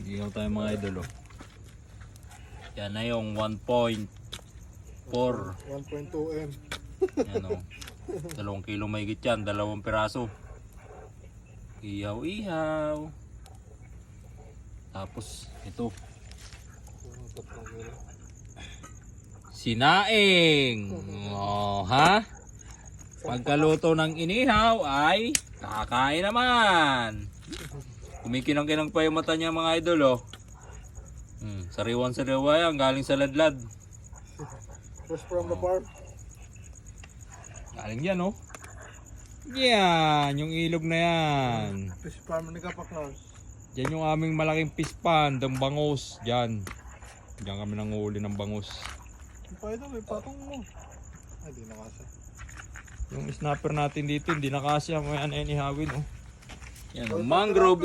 Ihaw tayo mga idol oh. Yan na yung 1.4. 1.2 M. Yan o. 2 kilo mahigit yan. 2 piraso. Ihaw. Tapos ito. Sinaing. Oh, ha? Pagkaluto ng inihaw ay kakain naman. Kumikinang-kinang pa yung mata niya mga idol oh. Sariwan-sariwa yan, galing sa ladlad. Fresh from the farm. Galing yan oh. Yan, yung ilog na yan. Fish farm ni Kapaklas. Yan yung aming malaking fish pond, ang bangus. Diyan. Diyan kami nanguli ng bangus. Pa ito, may patong mo. Ay, di nakasa. Yung snapper natin dito, hindi na kasya. May ano yan ihawin oh. Yan, mangrove.